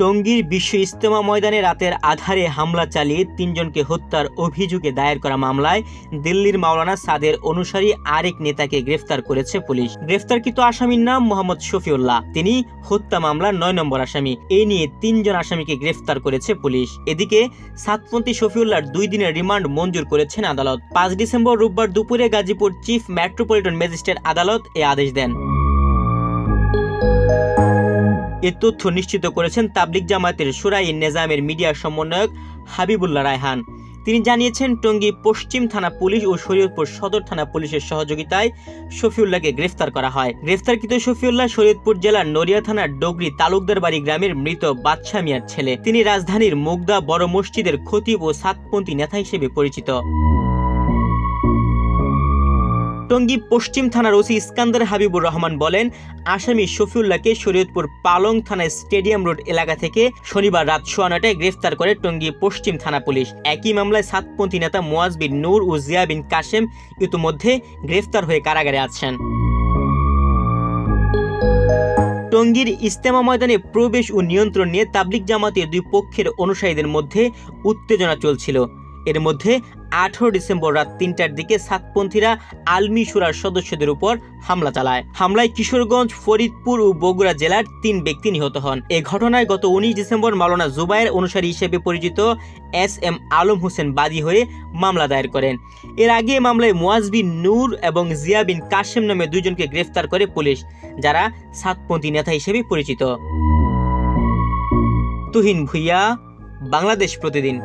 টঙ্গীর বিশ্ব ইজতেমা ময়দানে রাতের আধারে হামলা চালিয়ে ৩ জনকে হত্যার অভিযোগে দায়ের করা মামলায় দিল্লির মাওলানা সাদের অনুসারী আরেক নেতাকে গ্রেফতার করেছে পুলিশ। গ্রেফতারকৃত আসামির নাম মোহাম্মদ শফিউল্লাহ। তিনি হত্যা মামলার ৯ নম্বর আসামি। এই নিয়ে ৩ জন আসামিকে গ্রেফতার করেছে পুলিশ। এদিকে সাতপন্থী শফিউল্লাহর ২ দিনের রিমান্ড মঞ্জুর করেছেন আদালত। ৫ ডিসেম্বর রোববার দুপুরে গাজীপুর চিফ মেট্রোপলিটন ম্যাজিস্ট্রেট আদালত এ আদেশ দেন। এ তথ্য নিশ্চিত করেছেন তাবলিগ জামায়াতের শুরাই নেজামের মিডিয়া সমন্বয়ক হাবিবুল্লাহ রায়হান। তিনি জানিয়েছেন, টঙ্গী পশ্চিম থানা পুলিশ ও শরীয়তপুর সদর থানা পুলিশের সহযোগিতায় শফিউল্লাহকে গ্রেফতার করা হয়। গ্রেফতারকৃত শফিউল্লাহ শরীয়তপুর জেলার নড়িয়া থানার ডগরি তালুকদার বাড়ি গ্রামের মৃত বাদশা মিয়ার ছেলে। তিনি রাজধানীর মুগদা বড় মসজিদের খতিব ও সাতপন্থী নেতা হিসেবে পরিচিত। টঙ্গী পশ্চিম থানার ওসি ইস্কান্দার হাবিবুর রহমান বলেন, আসামি শফিউল্লাহকে শরীয়তপুর পালং থানার স্টেডিয়াম রোড এলাকা থেকে শনিবার রাত 9:15টায় গ্রেফতার করে টঙ্গী পশ্চিম থানা পুলিশ। একই মামলায় সাতপন্থী নেতা মুয়াজ বিন নূর ও জিয়া বিন কাশেম ইতিমধ্যে গ্রেফতার হয়ে কারাগারে আছেন। টঙ্গীর ইজতেমা ময়দানে প্রবেশ ও নিয়ন্ত্রণ নিয়ে তাবলিগ জামাতের ২ পক্ষের অনুসারীদের মধ্যে উত্তেজনা চলছিল। এর মধ্যে 18 ডিসেম্বর রাত ৩টার দিকে সাতপন্থীরা আলমি শুরার সদস্যদের উপর হামলা চালায়। হামলায় কিশোরগঞ্জ, ফরিদপুর ও বগুড়া জেলার ৩ ব্যক্তি নিহত হন। এ ঘটনায় গত ১৯ ডিসেম্বর মাওলানা জুবায়ের অনুসারী হিসেবে পরিচিত SM আলম হোসেন বাদী হয়ে মামলা দায়ের করেন। এর আগে মামলায় মুয়াজ বিন নূর এবং জিয়া বিন কাশেম নামে ২ জনকে গ্রেফতার করে পুলিশ, যারা সাতপন্থী নেতা হিসেবে পরিচিত। তুহিন ভুইয়া, বাংলাদেশ প্রতিদিন।